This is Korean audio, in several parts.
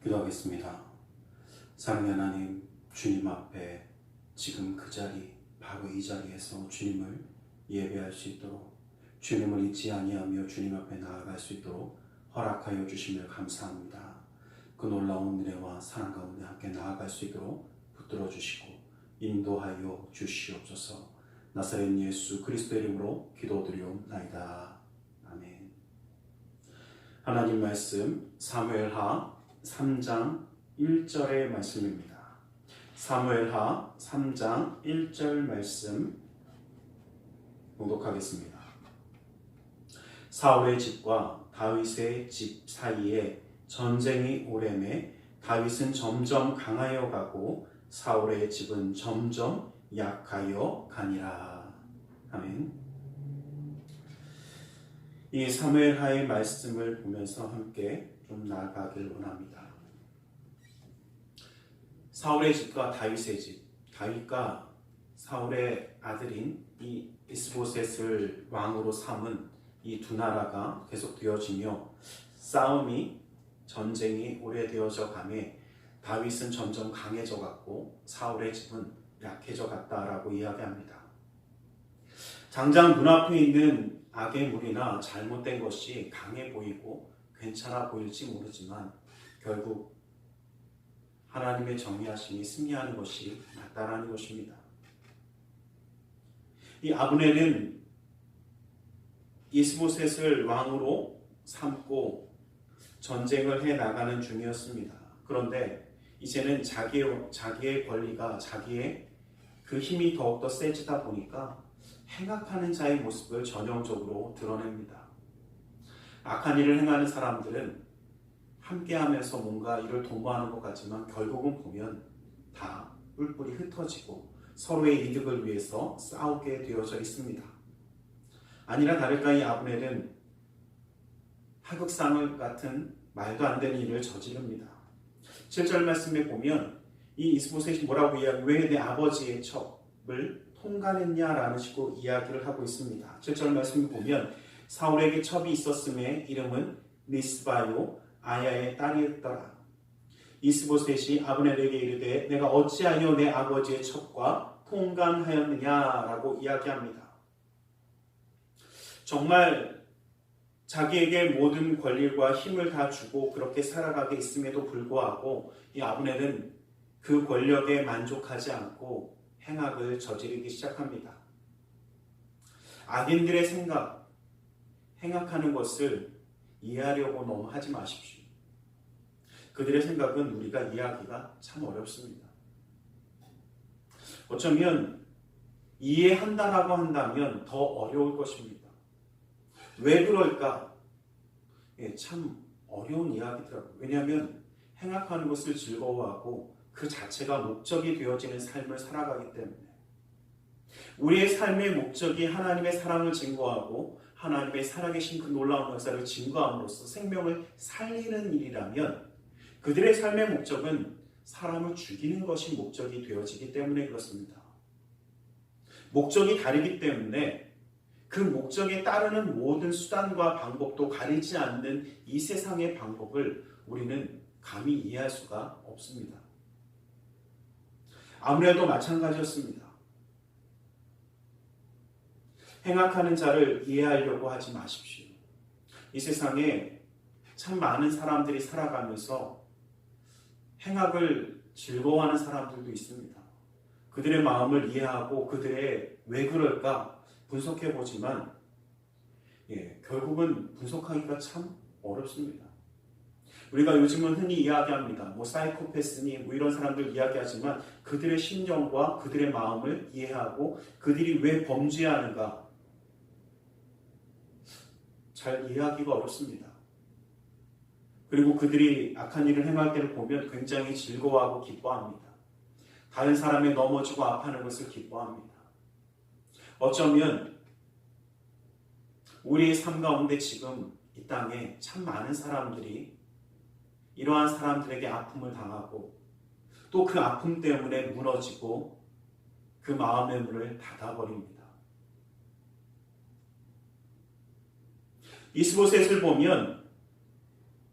기도하겠습니다. 사랑의 하나님, 주님 앞에 지금 그 자리, 바로 이 자리에서 주님을 예배할 수 있도록, 주님을 잊지 아니하며 주님 앞에 나아갈 수 있도록 허락하여 주심을 감사합니다. 그 놀라운 은혜와 사랑 가운데 함께 나아갈 수 있도록 붙들어 주시고 인도하여 주시옵소서. 나사렛 예수 그리스도의 이름으로 기도드리옵나이다. 아멘. 하나님 말씀 사무엘하 3장 1절의 말씀입니다. 사무엘하 3장 1절 말씀 봉독하겠습니다. 사울의 집과 다윗의 집 사이에 전쟁이 오래매 다윗은 점점 강하여 가고 사울의 집은 점점 약하여 가니라. 아멘. 이 사무엘하의 말씀을 보면서 함께 좀 나아가길 원합니다. 사울의 집과 다윗의 집, 다윗과 사울의 아들인 이 이스보셋을 왕으로 삼은 이 두 나라가 계속되어지며 싸움이 전쟁이 오래되어져 가매 다윗은 점점 강해져 갔고 사울의 집은 약해져 갔다라고 이야기합니다. 당장 눈앞에 있는 악의 무리나 잘못된 것이 강해 보이고 괜찮아 보일지 모르지만 결국 하나님의 정의하심이 승리하는 것이 맞다라는 것입니다. 이 아브넬은 이스보셋을 왕으로 삼고 전쟁을 해 나가는 중이었습니다. 그런데 이제는 자기의 권리가 자기의 그 힘이 더욱더 세지다 보니까 행악하는 자의 모습을 전형적으로 드러냅니다. 악한 일을 행하는 사람들은 함께하면서 뭔가 일을 도모하는 것 같지만 결국은 보면 다 뿔뿔이 흩어지고 서로의 이득을 위해서 싸우게 되어져 있습니다. 아니나 다를까 이 아브넬은 하극상 같은 말도 안 되는 일을 저지릅니다. 7절 말씀에 보면 이 이스보셋이 뭐라고 이야기해요? 왜 내 아버지의 첩을 통간했냐라는 식으로 이야기를 하고 있습니다. 7절 말씀을 보면 사울에게 첩이 있었음에 이름은 리스바요 아야의 딸이었더라. 이스보셋이 아브넬에게 이르되 내가 어찌하여 내 아버지의 첩과 통간하였느냐라고 이야기합니다. 정말 자기에게 모든 권리와 힘을 다 주고 그렇게 살아가게 있음에도 불구하고 이 아브넬은 그 권력에 만족하지 않고 행악을 저지르기 시작합니다. 악인들의 생각, 행악하는 것을 이해하려고 너무 하지 마십시오. 그들의 생각은 우리가 이해하기가 참 어렵습니다. 어쩌면 이해한다라고 한다면 더 어려울 것입니다. 왜 그럴까? 참 어려운 이야기더라고요. 왜냐하면 행악하는 것을 즐거워하고 그 자체가 목적이 되어지는 삶을 살아가기 때문에 우리의 삶의 목적이 하나님의 사랑을 증거하고 하나님의 살아계신 그 놀라운 역사를 증거함으로써 생명을 살리는 일이라면 그들의 삶의 목적은 사람을 죽이는 것이 목적이 되어지기 때문에 그렇습니다. 목적이 다르기 때문에 그 목적에 따르는 모든 수단과 방법도 가리지 않는 이 세상의 방법을 우리는 감히 이해할 수가 없습니다. 아무래도 마찬가지였습니다. 행악하는 자를 이해하려고 하지 마십시오. 이 세상에 참 많은 사람들이 살아가면서 행악을 즐거워하는 사람들도 있습니다. 그들의 마음을 이해하고 그들의 왜 그럴까 분석해보지만 결국은 분석하기가 참 어렵습니다. 우리가 요즘은 흔히 이야기합니다. 사이코패스니 이런 사람들 이야기하지만 그들의 심정과 그들의 마음을 이해하고 그들이 왜 범죄하는가 잘 이해하기가 어렵습니다. 그리고 그들이 악한 일을 행할 때를 보면 굉장히 즐거워하고 기뻐합니다. 다른 사람이 넘어지고 아파하는 것을 기뻐합니다. 어쩌면 우리의 삶 가운데 지금 이 땅에 참 많은 사람들이 이러한 사람들에게 아픔을 당하고 또 그 아픔 때문에 무너지고 그 마음의 문을 닫아버립니다. 이스보셋을 보면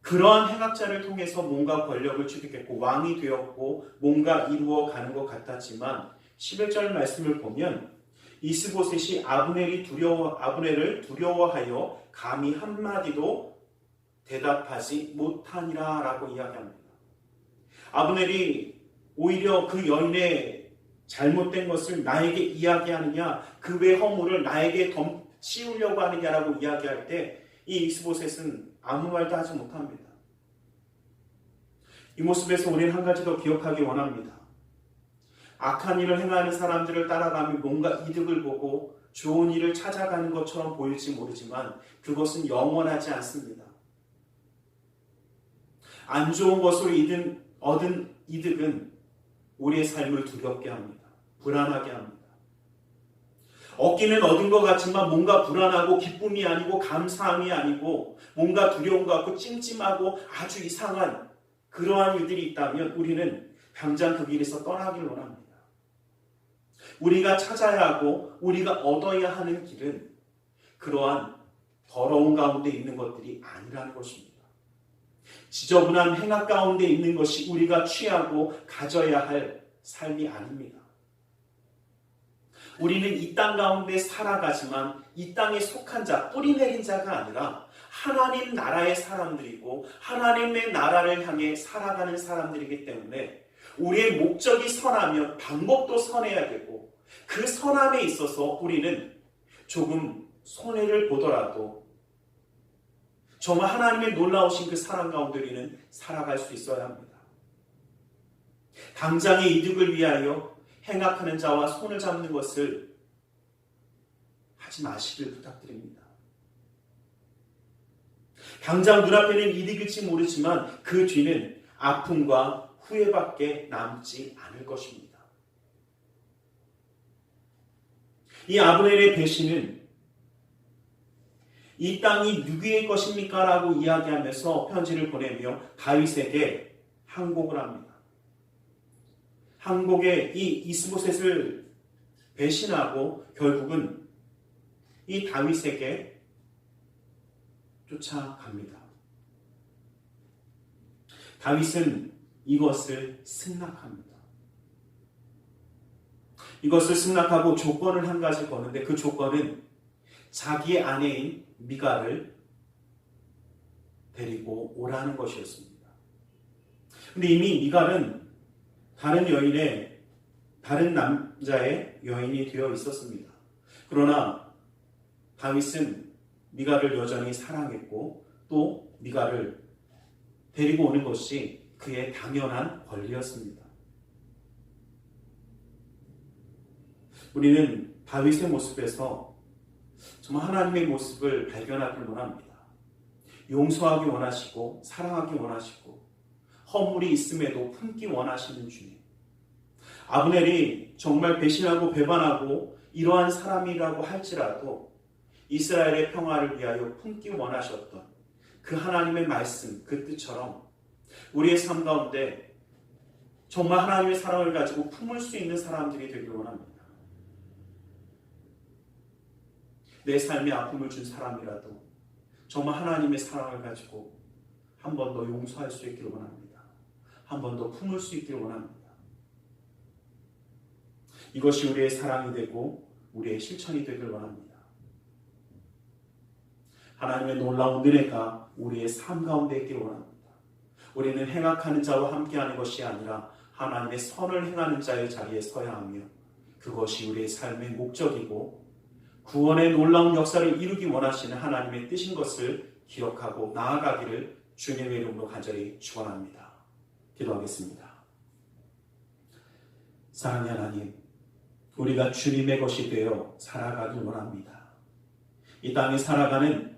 그 그러한 행악자를 통해서 뭔가 권력을 취득했고 왕이 되었고 뭔가 이루어가는 것 같았지만 11절 말씀을 보면 이스보셋이 아브넬을 두려워하여 감히 한마디도 대답하지 못하니라 라고 이야기합니다. 아브넬이 오히려 그 여인의 잘못된 것을 나에게 이야기하느냐, 그 외 허물을 나에게 씌우려고 하느냐라고 이야기할 때 이 이스보셋은 아무 말도 하지 못합니다. 이 모습에서 우리는 한 가지 더 기억하기 원합니다. 악한 일을 행하는 사람들을 따라가며 뭔가 이득을 보고 좋은 일을 찾아가는 것처럼 보일지 모르지만 그것은 영원하지 않습니다. 안 좋은 것으로 얻은 이득은 우리의 삶을 두렵게 합니다. 불안하게 합니다. 얻기는 얻은 것 같지만 뭔가 불안하고 기쁨이 아니고 감사함이 아니고 뭔가 두려운 것 같고 찜찜하고 아주 이상한 그러한 일들이 있다면 우리는 당장 그 길에서 떠나길 원합니다. 우리가 찾아야 하고 우리가 얻어야 하는 길은 그러한 더러운 가운데 있는 것들이 아니라는 것입니다. 지저분한 행악 가운데 있는 것이 우리가 취하고 가져야 할 삶이 아닙니다. 우리는 이 땅 가운데 살아가지만 이 땅에 속한 자, 뿌리 내린 자가 아니라 하나님 나라의 사람들이고 하나님의 나라를 향해 살아가는 사람들이기 때문에 우리의 목적이 선하면 방법도 선해야 되고 그 선함에 있어서 우리는 조금 손해를 보더라도 정말 하나님의 놀라우신 그 사랑 가운데 우리는 살아갈 수 있어야 합니다. 당장의 이득을 위하여 행악하는 자와 손을 잡는 것을 하지 마시길 부탁드립니다. 당장 눈앞에는 이득일지 모르지만 그 뒤는 아픔과 후회밖에 남지 않을 것입니다. 이 아브넬의 배신은 이 땅이 누구의 것입니까? 라고 이야기하면서 편지를 보내며 다윗에게 항복을 합니다. 항복에 이 이스보셋을 배신하고 결국은 이 다윗에게 쫓아갑니다. 다윗은 이것을 승낙합니다. 이것을 승낙하고 조건을 한 가지 거는데 그 조건은 자기의 아내인 미갈을 데리고 오라는 것이었습니다. 근데 이미 미갈은 다른 남자의 여인이 되어 있었습니다. 그러나 다윗은 미갈을 여전히 사랑했고 또 미갈을 데리고 오는 것이 그의 당연한 권리였습니다. 우리는 다윗의 모습에서 정말 하나님의 모습을 발견하길 원합니다. 용서하기 원하시고 사랑하기 원하시고 허물이 있음에도 품기 원하시는 주님. 아브넬이 정말 배신하고 배반하고 이러한 사람이라고 할지라도 이스라엘의 평화를 위하여 품기 원하셨던 그 하나님의 말씀, 그 뜻처럼 우리의 삶 가운데 정말 하나님의 사랑을 가지고 품을 수 있는 사람들이 되길 원합니다. 내 삶에 아픔을 준 사람이라도 정말 하나님의 사랑을 가지고 한 번 더 용서할 수 있기를 원합니다. 한 번 더 품을 수 있기를 원합니다. 이것이 우리의 사랑이 되고 우리의 실천이 되길 원합니다. 하나님의 놀라운 은혜가 우리의 삶 가운데 있기를 원합니다. 우리는 행악하는 자와 함께하는 것이 아니라 하나님의 선을 행하는 자의 자리에 서야 하며 그것이 우리의 삶의 목적이고 구원의 놀라운 역사를 이루기 원하시는 하나님의 뜻인 것을 기억하고 나아가기를 주님의 이름으로 간절히 축원합니다. 기도하겠습니다. 사랑하는 하나님, 우리가 주님의 것이 되어 살아가길 원합니다. 이 땅에 살아가는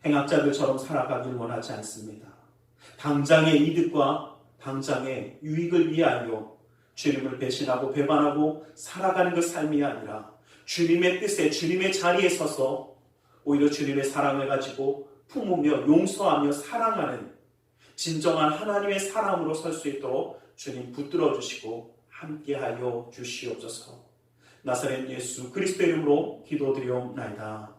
행악자들처럼 살아가길 원하지 않습니다. 당장의 이득과 당장의 유익을 위하여 주님을 배신하고 배반하고 살아가는 그 삶이 아니라 주님의 뜻에 주님의 자리에 서서 오히려 주님의 사랑을 가지고 품으며 용서하며 사랑하는 진정한 하나님의 사람으로 설 수 있도록 주님 붙들어 주시고 함께하여 주시옵소서. 나사렛 예수 그리스도의 이름으로 기도드리옵나이다.